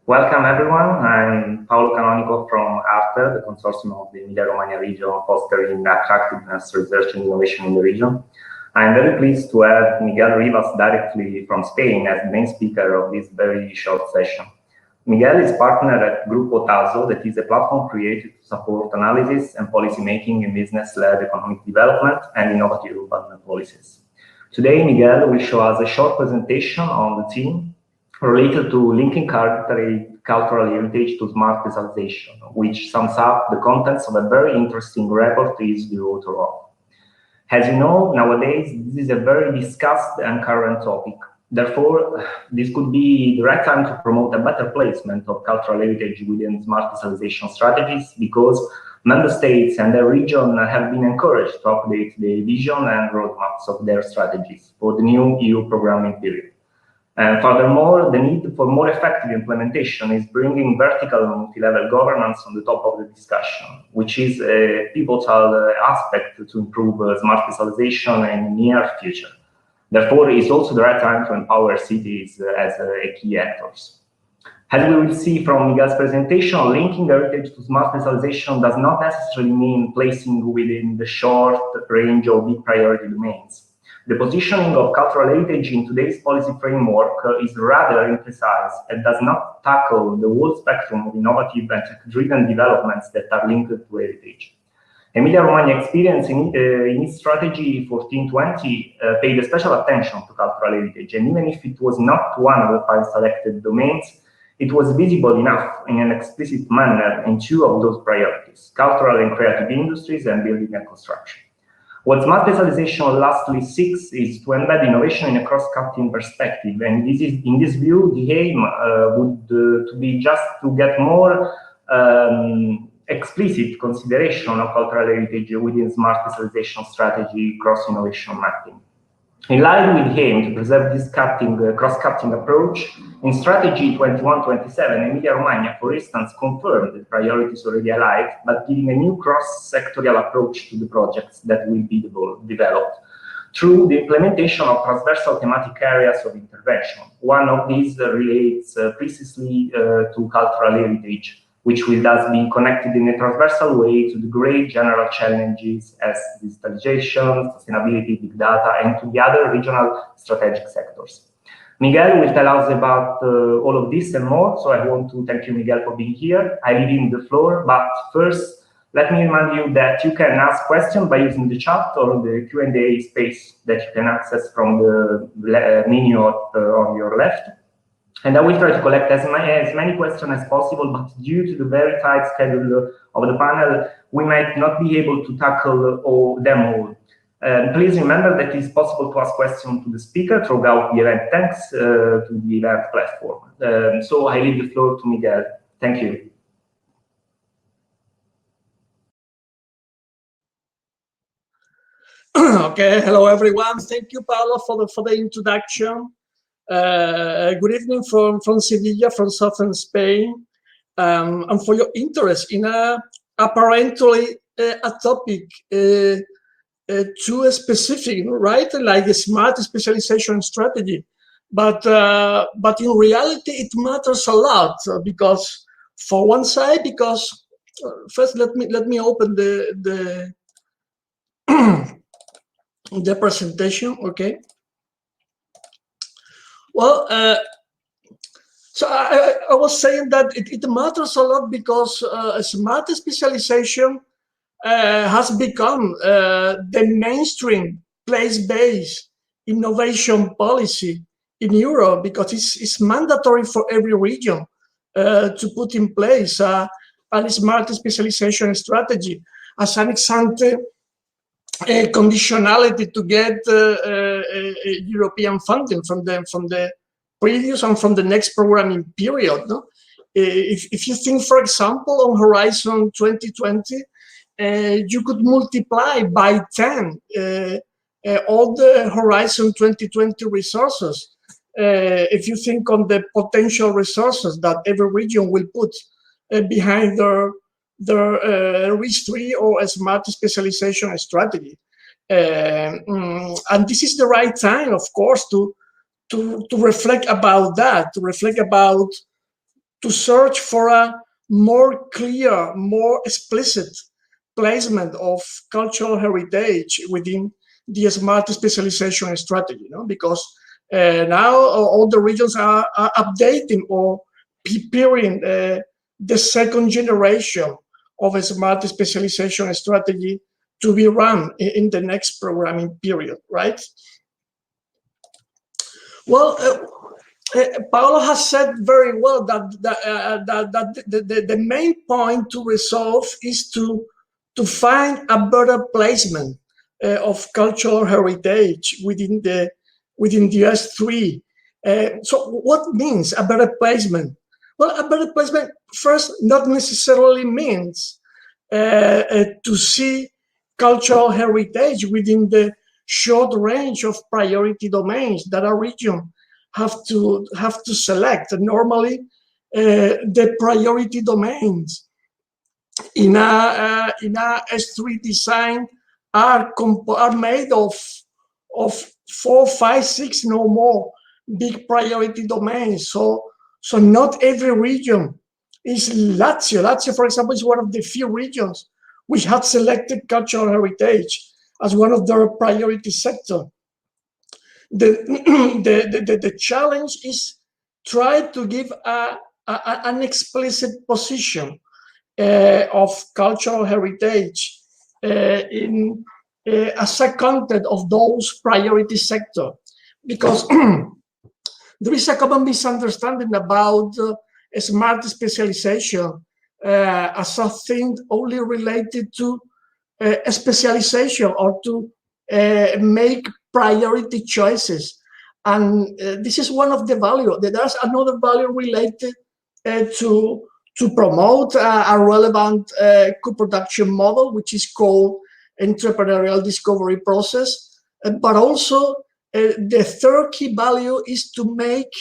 Welcome everyone, I'm Paolo Canonico from ARTE, the consortium of the Emilia-Romagna region fostering attractiveness, research and innovation in the region. I'm very pleased to have Miguel Rivas directly from Spain as the main speaker of this very short session. Miguel is partner at Grupo TASO, that is a platform created to support analysis and policy making in business-led economic development and innovative urban policies. Today, Miguel will show us a short presentation on the theme related to linking cultural heritage to smart specialization, which sums up the contents of a very interesting report he is the author of. As you know, nowadays, this is a very discussed and current topic. Therefore, this could be the right time to promote a better placement of cultural heritage within smart specialization strategies, because member states and their region have been encouraged to update the vision and roadmaps of their strategies for the new EU programming period. And furthermore, the need for more effective implementation is bringing vertical and multi-level governance on the top of the discussion, which is a pivotal aspect to improve smart specialization in the near future. Therefore, it's also the right time to empower cities as key actors. As we will see from Miguel's presentation, linking heritage to smart specialization does not necessarily mean placing within the short range of big priority domains. The positioning of cultural heritage in today's policy framework is rather imprecise and does not tackle the whole spectrum of innovative and tech-driven developments that are linked to heritage. Emilia-Romagna experience in its strategy 1420 paid a special attention to cultural heritage, and even if it was not one of the 5 selected domains, it was visible enough in an explicit manner in 2 of those priorities: cultural and creative industries and building and construction. What smart specialization lastly seeks is to embed innovation in a cross-cutting perspective, and this is, in this view, the aim would to be just to get more explicit consideration of cultural heritage within smart specialization strategy cross-innovation mapping. In line with the aim to preserve this cross-cutting approach, in strategy 21-27, Emilia-Romagna, for instance, confirmed the priorities already alive, but giving a new cross-sectorial approach to the projects that will be developed through the implementation of transversal thematic areas of intervention. One of these relates precisely to cultural heritage, which will thus be connected in a transversal way to the great general challenges as digitalization, sustainability, big data, and to the other regional strategic sectors. Miguel will tell us about all of this and more, so I want to thank you, Miguel, for being here. I leave him the floor, but first, let me remind you that you can ask questions by using the chat or the Q&A space that you can access from the menu on your left. And I will try to collect as many questions as possible, but due to the very tight schedule of the panel, we might not be able to tackle them all. Please remember that it is possible to ask questions to the speaker throughout the event, thanks to the event platform. So I leave the floor to Miguel. Thank you. Okay, hello everyone. Thank you, Paolo, for the introduction. Good evening from Sevilla, from southern Spain, and for your interest in apparently a topic too specific, right? Like a smart specialization strategy, but in reality it matters a lot because, for one side, because first let me open the the presentation, okay. Well, so I was saying that it matters a lot because smart specialization has become the mainstream place-based innovation policy in Europe, because it's mandatory for every region to put in place a smart specialization strategy as an ex-ante conditionality to get European funding from the previous and from the next programming period. No? If you think, for example, on Horizon 2020, you could multiply by 10 all the Horizon 2020 resources. If you think on the potential resources that every region will put behind their RIS3 or a smart specialization strategy. And this is the right time, of course, to reflect about that, to reflect about search for a more clear, more explicit placement of cultural heritage within the smart specialization strategy, because now all the regions are updating or preparing the second generation of a smart specialization strategy to be run in the next programming period, right? Well, Paolo has said very well that the main point to resolve is to find a better placement of cultural heritage within the S3. So what means a better placement? Well, a better placement first not necessarily means to see cultural heritage within the short range of priority domains that a region have to select. Normally, the priority domains in a S3 design are made of 4, 5, 6, no more big priority domains. So not every region is Lazio. Lazio, for example, is one of the few regions which have selected cultural heritage as one of their priority sector. The challenge is try to give an explicit position of cultural heritage in as a content of those priority sector, because there is a common misunderstanding about smart specialization as a thing only related to specialization or to make priority choices. And this is one of the value. There's another value related to promote a relevant co-production model, which is called entrepreneurial discovery process. But also the third key value is to make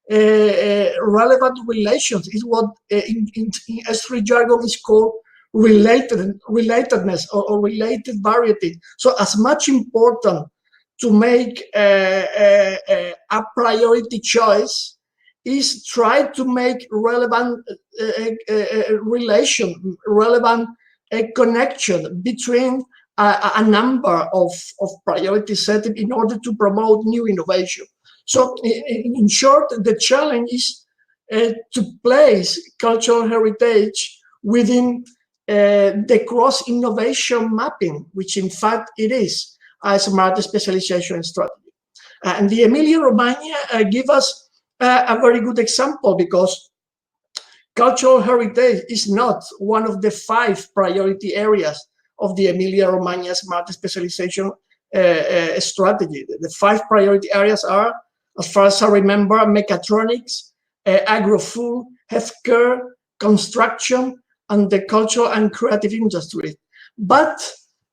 relevant relations. Is what in S3 jargon is called relatedness or related variety. So as much important to make a priority choice is try to make relevant relevant connection between a number of priority settings in order to promote new innovation. So in short, the challenge is to place cultural heritage within the cross-innovation mapping, which in fact it is a smart specialization strategy. And the Emilia-Romagna give us a very good example, because cultural heritage is not one of the 5 priority areas of the Emilia-Romagna smart specialization strategy. The 5 priority areas are, as far as I remember, mechatronics, agro-food, healthcare, construction, and the cultural and creative industry. But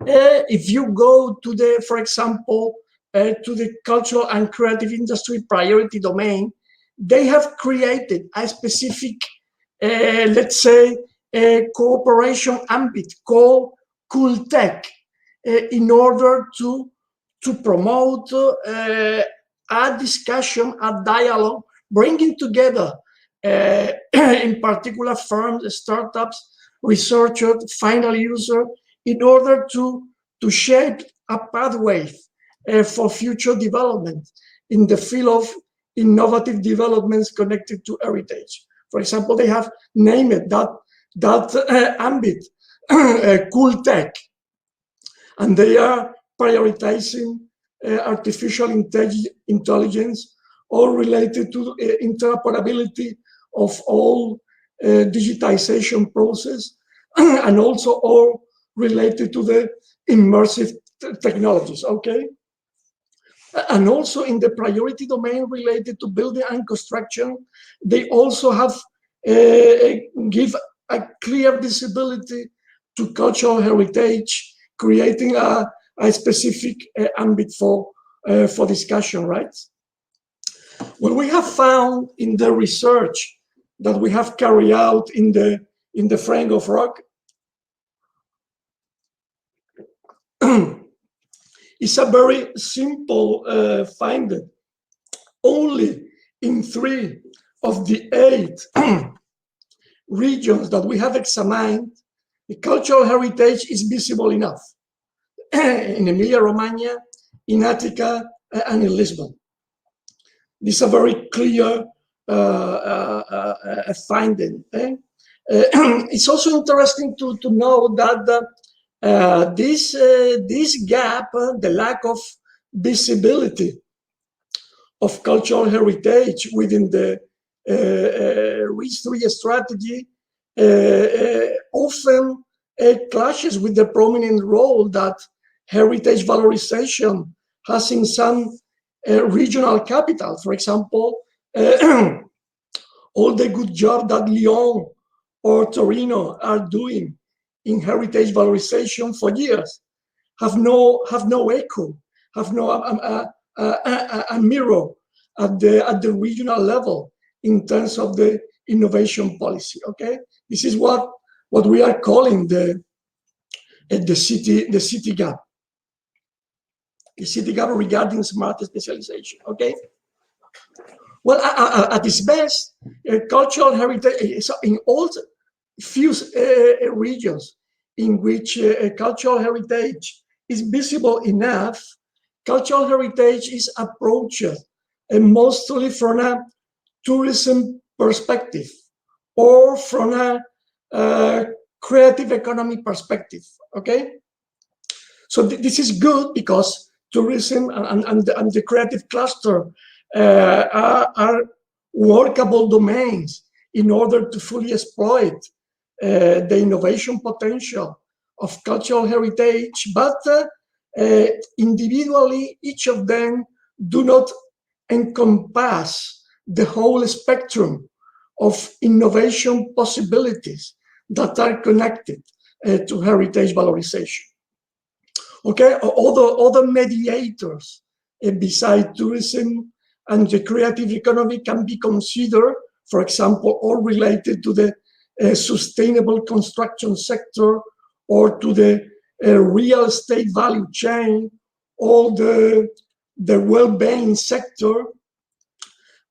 if you go to the, for example, to the cultural and creative industry priority domain, they have created a specific, let's say, cooperation ambit called Cool Tech, in order to promote a discussion, a dialogue, bringing together, in particular, firms, startups, researchers, final user, in order to shape a pathway for future development in the field of innovative developments connected to heritage. For example, they have named that ambit Cool Tech, and they are prioritizing artificial intelligence, all related to interoperability of all digitization process, and also all related to the immersive technologies, okay? And also in the priority domain related to building and construction, they also have give a clear visibility to cultural heritage, creating a specific ambit for discussion, right? What we have found in the research that we have carried out in the frame of ROCK is a very simple finding. Only in 3 of the 8 regions that we have examined, the cultural heritage is visible enough in Emilia-Romagna, in Attica, and in Lisbon. This is a very clear finding. It's also interesting to know that this gap, the lack of visibility of cultural heritage within the RIS3 strategy often clashes with the prominent role that heritage valorization has in some regional capitals. For example, all the good job that Lyon or Torino are doing in heritage valorization for years have no echo, have no a mirror at the regional level in terms of the innovation policy. Okay, this is what we are calling the city gap. The city gap regarding smart specialization. Okay. Well, at its best, cultural heritage in all few regions in which cultural heritage is visible enough, cultural heritage is approached mostly from a tourism perspective or from a creative economy perspective. Okay, so this is good because tourism and the creative cluster are workable domains in order to fully exploit the innovation potential of cultural heritage, but individually, each of them do not encompass the whole spectrum of innovation possibilities that are connected to heritage valorization. Okay, other mediators beside tourism and the creative economy can be considered, for example, all related to the sustainable construction sector or to the real estate value chain or the well-being sector.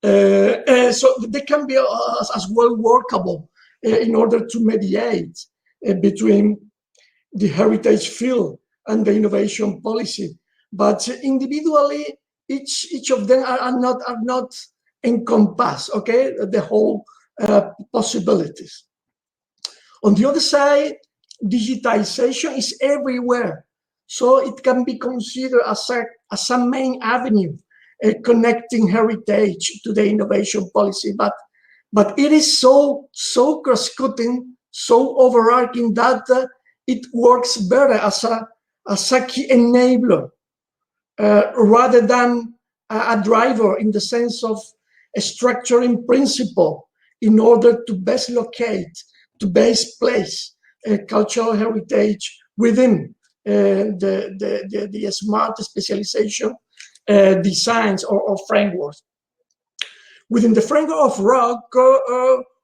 So they can be as well workable in order to mediate between the heritage field and the innovation policy. But individually, each of them are not encompass, okay, the whole possibilities. On the other side, digitization is everywhere, so it can be considered as a main avenue connecting heritage to the innovation policy. But it is so cross-cutting, so overarching that it works better as a key enabler rather than a driver in the sense of a structuring principle in order to best locate, to best place cultural heritage within the smart specialization designs or frameworks. Within the framework of ROCK,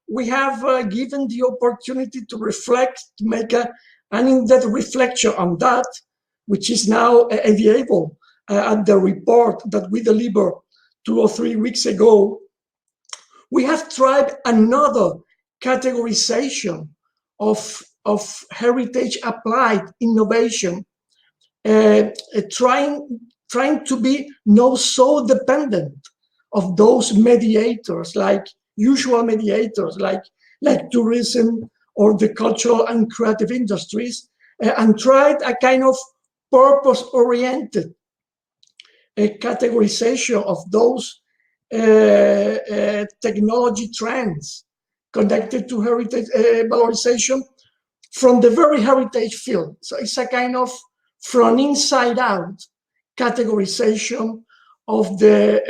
we have given the opportunity to reflect, to make an in-depth reflection on that, which is now available at the report that we delivered 2 or 3 weeks ago. We have tried another categorization of heritage applied innovation, trying to be not so dependent of those mediators, like usual mediators, like tourism or the cultural and creative industries, and tried a kind of purpose-oriented categorization of those technology trends connected to heritage valorization from the very heritage field. So it's a kind of from inside out categorization of the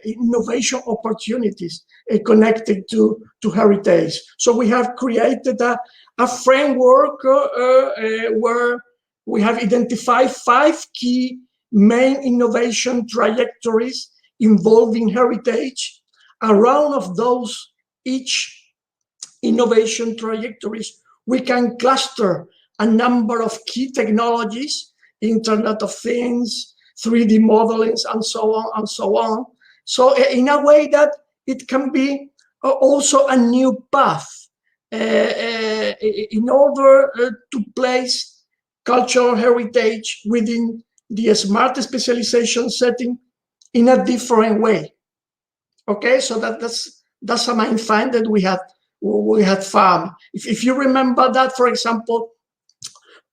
innovation opportunities connected to heritage. So we have created a framework where we have identified 5 key main innovation trajectories involving heritage. Around of those, each innovation trajectories, we can cluster a number of key technologies, Internet of Things, 3D modelings, and so on and so on. So in a way that it can be also a new path in order to place cultural heritage within the smart specialization setting in a different way. Okay, so that's a main find that we had found. If you remember that, for example,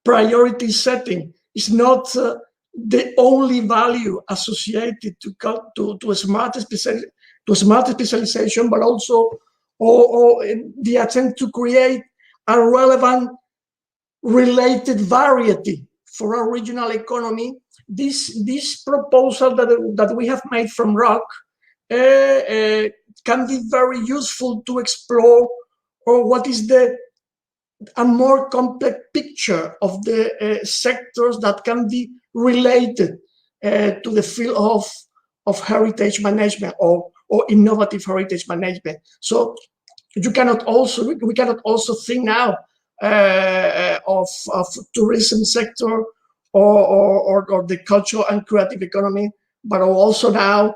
priority setting is not the only value associated to a smart specialization, but also or the attempt to create a relevant related variety for our regional economy. This proposal that we have made from ROCK can be very useful to explore or what is a more complex picture of the sectors that can be related to the field of heritage management or innovative heritage management. So we cannot also think now of tourism sector or the cultural and creative economy, but also now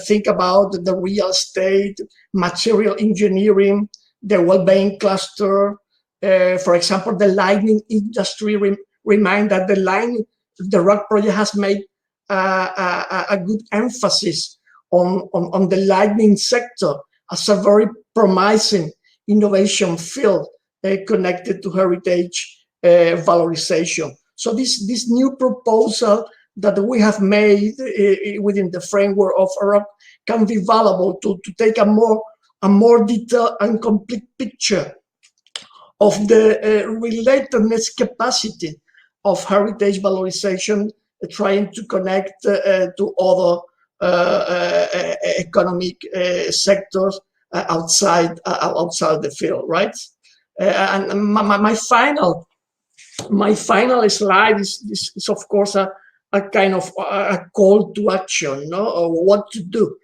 think about the real estate, material engineering, the well-being cluster. For example, the lighting industry. Remind that the ROCK project has made a good emphasis on the lighting sector as a very promising innovation field connected to heritage valorization. So this new proposal that we have made within the framework of ROCK can be valuable to take a more detailed and complete picture of the relatedness capacity of heritage valorization, trying to connect to other economic sectors outside the field, right? And my final slide is of course a kind of a call to action, no? Or what to do,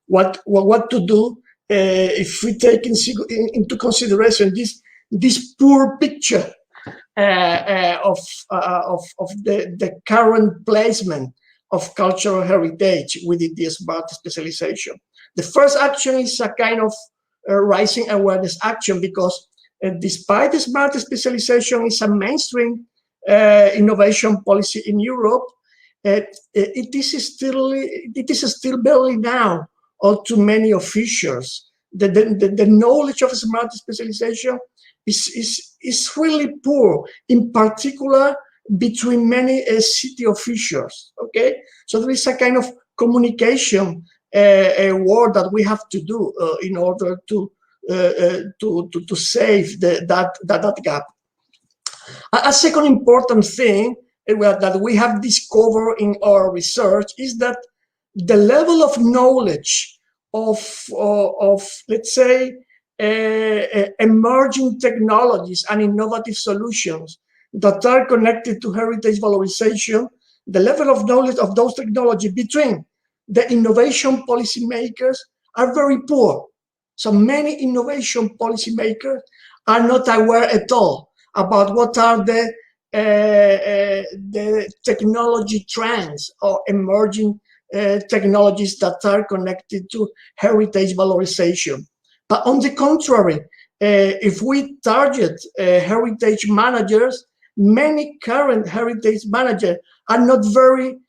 what to do if we take into consideration this poor picture of the current placement of cultural heritage within the smart specialization. The first action is a kind of rising awareness action, because despite the smart specialization is a mainstream innovation policy in Europe, it is still barely known to many officials. The knowledge of smart specialization is really poor, in particular between many city officials. Okay, so there is a kind of communication work that we have to do in order to save that gap. A second important thing that we have discovered in our research is that the level of knowledge of let's say emerging technologies and innovative solutions that are connected to heritage valorization, the level of knowledge of those technologies between the innovation policymakers are very poor. So many innovation policymakers are not aware at all about what are the technology trends or emerging technologies that are connected to heritage valorization. But on the contrary, if we target heritage managers, many current heritage managers are not very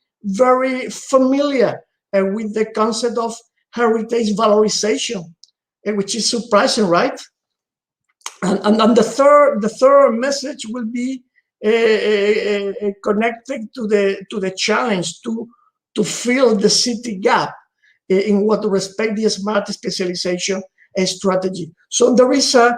familiar with the concept of heritage valorization, which is surprising, right? And the third message will be connected to the challenge to fill the city gap in what respect the smart specialization strategy. So there is a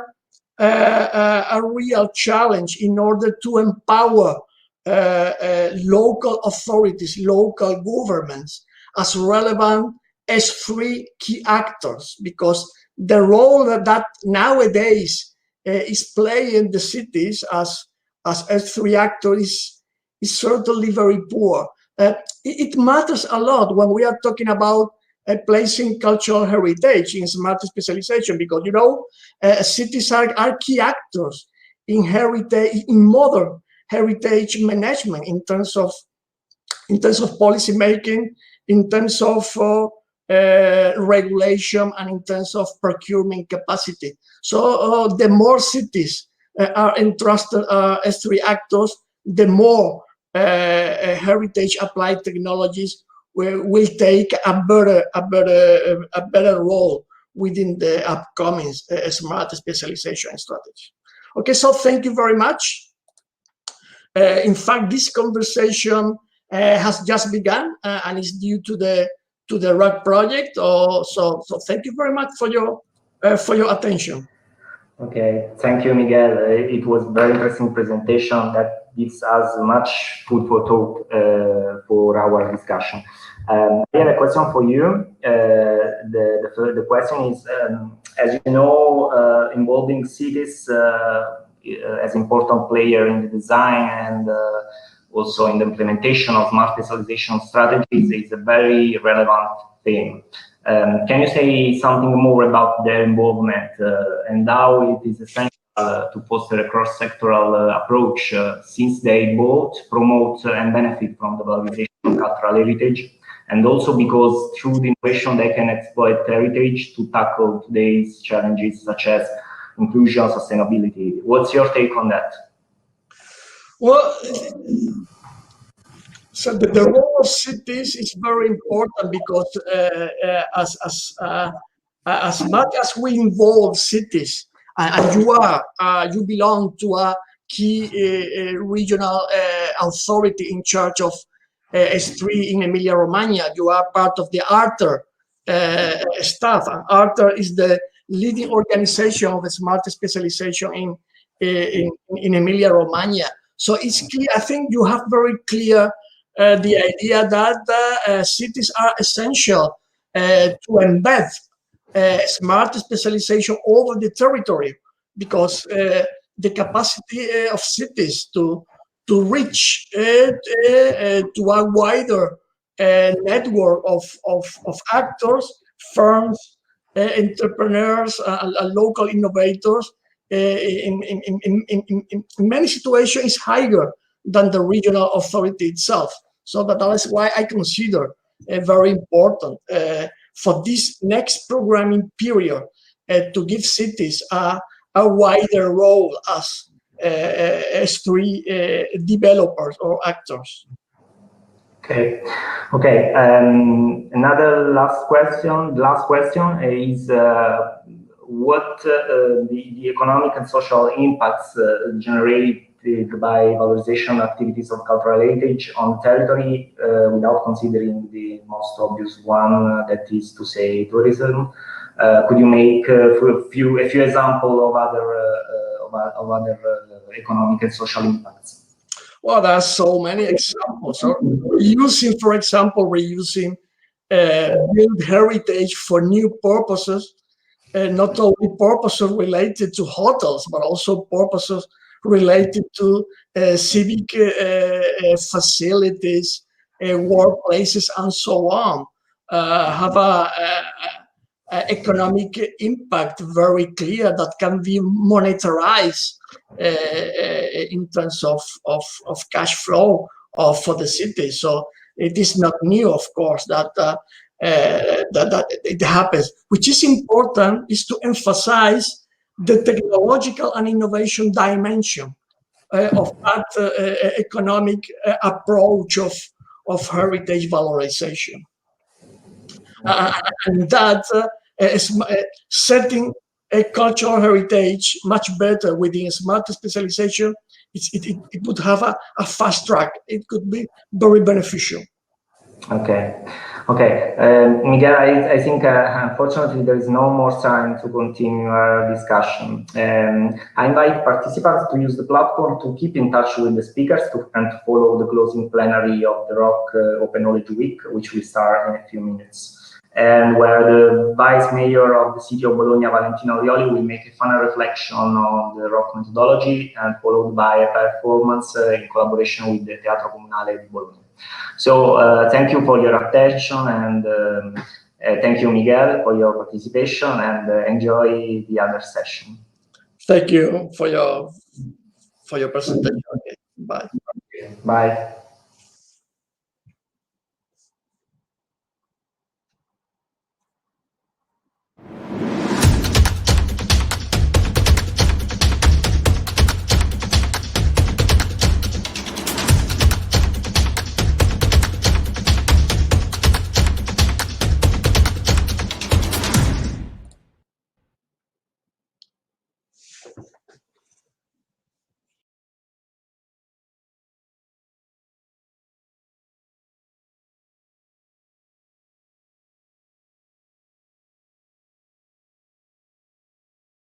real challenge in order to empower local authorities, local governments as relevant as three key actors, because the role that nowadays is playing the cities as three actors is certainly very poor. It matters a lot when we are talking about placing cultural heritage in smart specialization, because cities are key actors in modern heritage management in terms of policy making, in terms of regulation and in terms of procurement capacity. So the more cities are entrusted as three actors, the more heritage applied technologies will take a better role within the upcoming smart specialization strategy. Okay, so thank you very much. In fact, this conversation has just begun and is due to the ROCK project. So thank you very much for your attention. Okay, thank you, Miguel. It was a very interesting presentation that gives us much food for thought for our discussion. I have a question for you. The question is, as you know, involving cities as important player in the design and also in the implementation of smart specialization strategies is a very relevant theme. Can you say something more about their involvement and how it is essential to foster a cross-sectoral approach since they both promote and benefit from the valorization of cultural heritage, and also because through the innovation they can exploit heritage to tackle today's challenges such as inclusion, sustainability. What's your take on that? Well, so the role of cities is very important because as much as we involve cities, and you belong to a key regional authority in charge of S3 in Emilia-Romagna, you are part of the ARTER staff, and ARTER is the leading organization of smart specialization in Emilia-Romagna. So it's clear, I think you have very clear the idea that cities are essential to embed smart specialization over the territory, because the capacity of cities to reach to a wider network of actors, firms, entrepreneurs, local innovators, in many situations is higher than the regional authority itself. So that is why I consider very important for this next programming period to give cities a wider role as S3 developers or actors. Okay. Another last question is what the economic and social impacts generated by valorization activities of cultural heritage on territory, without considering the most obvious one, that is to say tourism. Could you make a few examples of other economic and social impacts? Well, there are so many examples. So reusing, for example, built heritage for new purposes, not only purposes related to hotels, but also purposes related to civic facilities, workplaces, and so on, have a economic impact very clear that can be monetized in terms of cash flow for the city. So it is not new, of course, that it happens. Which is important is to emphasize the technological and innovation dimension of that economic approach of heritage valorization. And that setting a cultural heritage much better within smart specialization, it would have a fast track. It could be very beneficial. Okay. Miguel, I think unfortunately there is no more time to continue our discussion. I invite participants to use the platform to keep in touch with the speakers and to follow the closing plenary of the ROCK Open Knowledge Week, which will start in a few minutes. And where the Vice Mayor of the City of Bologna, Valentino Rioli, will make a final reflection on the ROCK methodology, and followed by a performance in collaboration with the Teatro Comunale di Bologna. So thank you for your attention, and thank you, Miguel, for your participation, and enjoy the other session. Thank you for your presentation. Okay, bye. Bye.